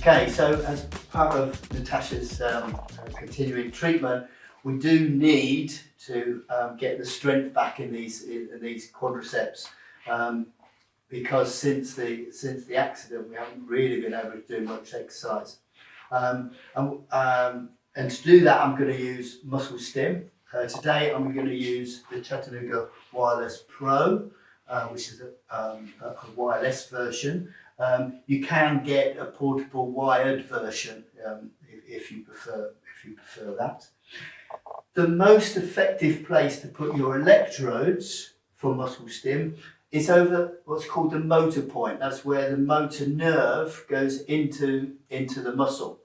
Okay, so as part of Natasha's continuing treatment, we do need to get the strength back in these quadriceps, because since the accident we haven't really been able to do much exercise. And to do that, I'm going to use muscle stim. Today I'm going to use the Chattanooga Wireless Pro, which is a wireless version. You can get a portable wired version if you prefer that. The most effective place to put your electrodes for muscle stim is over what's called the motor point. That's where the motor nerve goes into the muscle.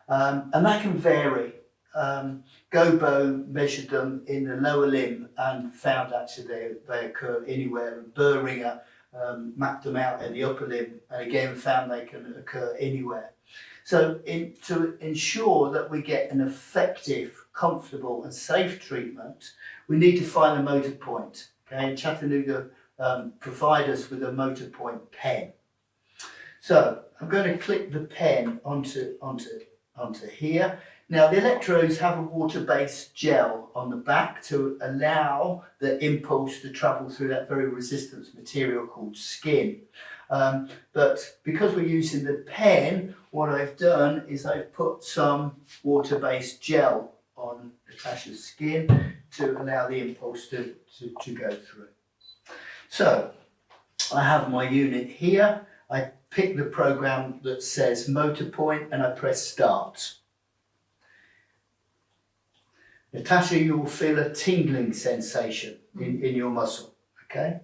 And that can vary. Gobo measured them in the lower limb and found actually they occur anywhere. And Boehringer mapped them out in the upper limb and again found they can occur anywhere. So to ensure that we get an effective, comfortable and safe treatment, we need to find the motor point. Okay, and Chattanooga provide us with a motor point pen. So I'm going to click the pen onto here. Now the electrodes have a water-based gel on the back to allow the impulse to travel through that very resistance material called skin. But because we're using the pen, what I've done is I've put some water-based gel on Natasha's skin to allow the impulse to go through. So I have my unit here. I pick the program that says motor point and I press start. Natasha, you will feel a tingling sensation in your muscle, okay?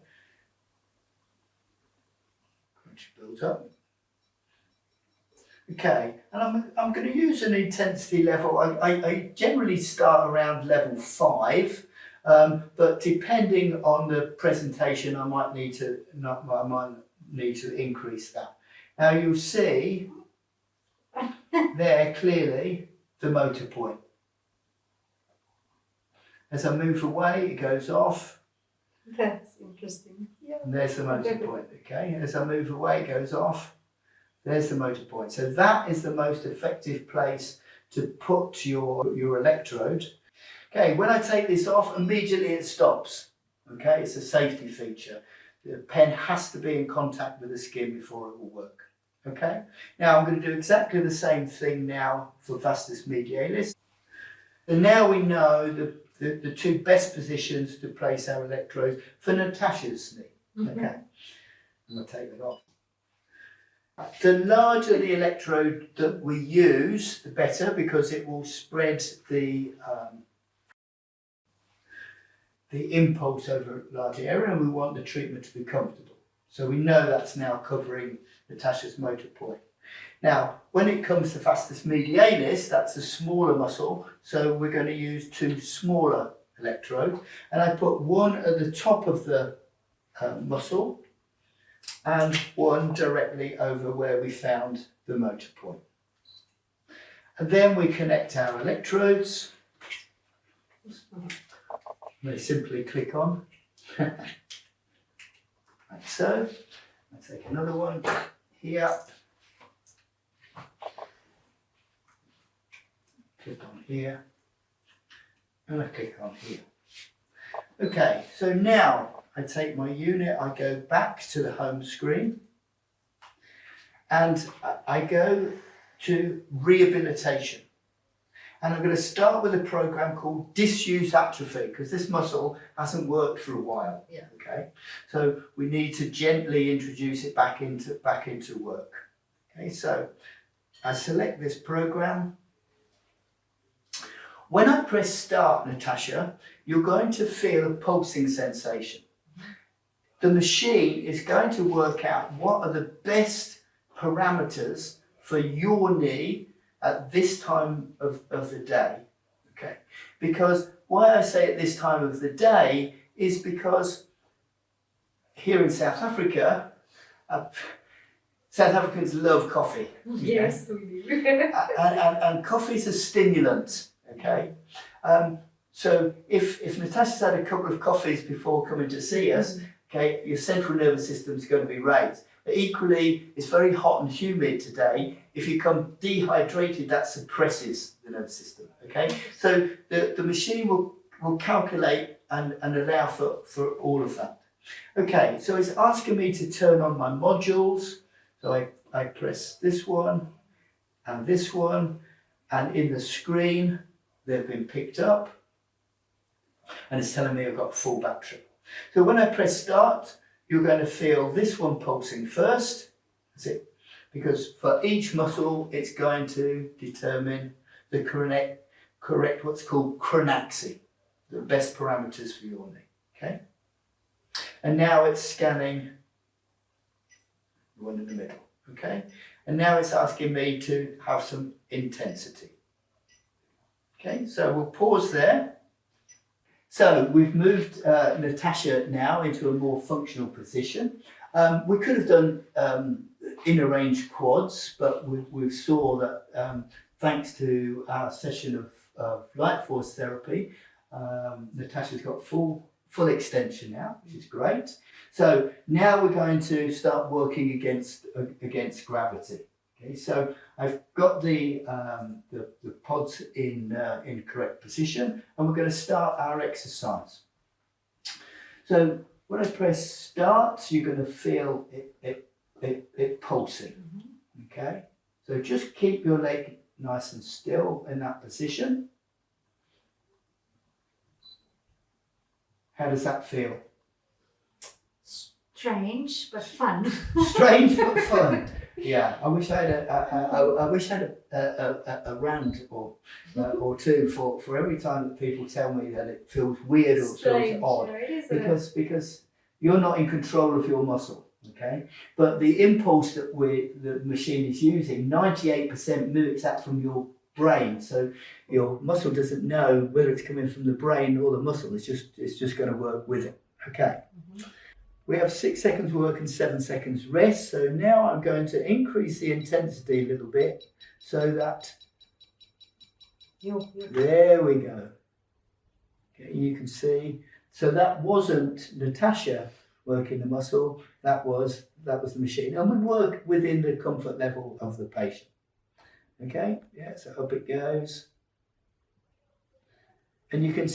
Which builds up. Okay, and I'm going to use an intensity level. I generally start around level 5, but depending on the presentation, I might need to increase that. Now you'll see there clearly the motor point. As I move away, it goes off. That's interesting. Yeah. And there's the motor point, okay? As I move away, it goes off. There's the motor point. So that is the most effective place to put your electrode. Okay, when I take this off, immediately it stops. Okay, it's a safety feature. The pen has to be in contact with the skin before it will work. Okay, now I'm going to do exactly the same thing now for vastus medialis. And now we know the two best positions to place our electrodes for Natasha's knee. Okay, I'm going to take that off. The larger the electrode that we use, the better, because it will spread the impulse over a larger area, and we want the treatment to be comfortable. So we know that's now covering Natasha's motor point. Now, when it comes to vastus medialis, that's a smaller muscle, so we're going to use 2 smaller electrodes, and I put one at the top of the muscle and one directly over where we found the motor point. And then we connect our electrodes. They simply click on, like so. I take another one here. Click on here, and I click on here. Okay, so now I take my unit, I go back to the home screen, and I go to rehabilitation. And I'm going to start with a program called disuse atrophy, because this muscle hasn't worked for a while. Yeah. Okay, so we need to gently introduce it back into work. Okay, so I select this program. When I press start, Natasha, you're going to feel a pulsing sensation. The machine is going to work out what are the best parameters for your knee at this time of the day. Okay, because why I say at this time of the day is because here in South Africa, South Africans love coffee. Yes, we do. and coffee is a stimulant. Okay, so if Natasha's had a couple of coffees before coming to see us, okay, your central nervous system is going to be raised. But equally, it's very hot and humid today. If you become dehydrated, that suppresses the nervous system, okay? So the machine will calculate and allow for all of that. Okay, so it's asking me to turn on my modules. So I press this one, and in the screen, they've been picked up, and it's telling me I've got full battery. So when I press start, you're going to feel this one pulsing first. That's it. Because for each muscle, it's going to determine the correct what's called chronaxy, the best parameters for your knee. Okay? And now it's scanning the one in the middle. Okay? And now it's asking me to have some intensity. Okay, so we'll pause there. So we've moved Natasha now into a more functional position. We could have done inner range quads, but we saw that thanks to our session of LightForce Therapy, Natasha's got full extension now, which is great. So now we're going to start working against gravity. Okay, so I've got the pods in correct position, and we're going to start our exercise. So when I press start, you're going to feel it pulsing. Okay, so just keep your leg nice and still in that position. How does that feel? Strange but fun. Strange but fun. Yeah, I wish I had a round or two for every time that people tell me that it feels weird or feels odd, because you're not in control of your muscle, okay? But the impulse that the machine is using, 98% mimics that from your brain, so your muscle doesn't know whether it's coming from the brain or the muscle. It's just going to work with it, okay? We have 6 seconds work and 7 seconds rest. So now I'm going to increase the intensity a little bit so that, there we go. Okay, you can see. So that wasn't Natasha working the muscle, that was the machine. And we work within the comfort level of the patient. Okay, yeah, so up it goes. And you can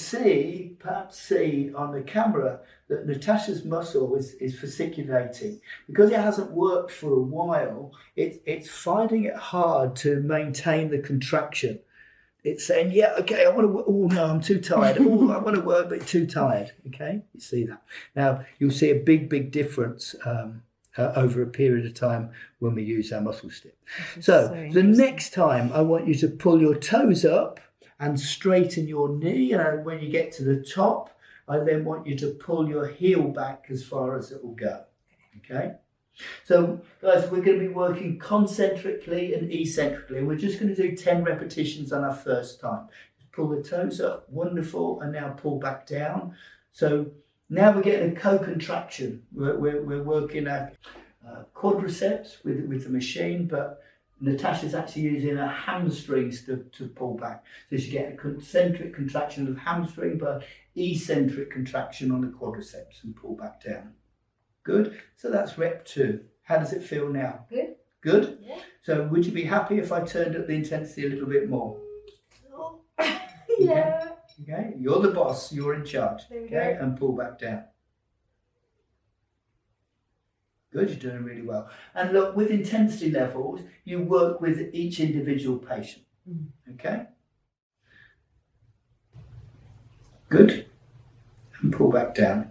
perhaps see on the camera that Natasha's muscle is fasciculating. Because it hasn't worked for a while, it's finding it hard to maintain the contraction. It's saying, yeah, okay, I want to, oh no, I'm too tired. Oh, I want to work, but too tired. Okay, you see that. Now, you'll see a big difference over a period of time when we use our muscle stim. So the next time I want you to pull your toes up and straighten your knee, and when you get to the top, I then want you to pull your heel back as far as it will go. Okay? So guys, we're going to be working concentrically and eccentrically. We're just going to do 10 repetitions on our first time. Pull the toes up, wonderful, and now pull back down. So now we're getting a co-contraction. We're working our quadriceps with the machine, but Natasha's actually using her hamstrings to pull back. So she get a concentric contraction of the hamstring, but eccentric contraction on the quadriceps and pull back down. Good. So that's rep 2. How does it feel now? Good. Good? Yeah. So would you be happy if I turned up the intensity a little bit more? Yeah. Okay. You're the boss. You're in charge. Okay. And pull back down. Good, you're doing really well. And look, with intensity levels, you work with each individual patient. Okay? Good. And pull back down.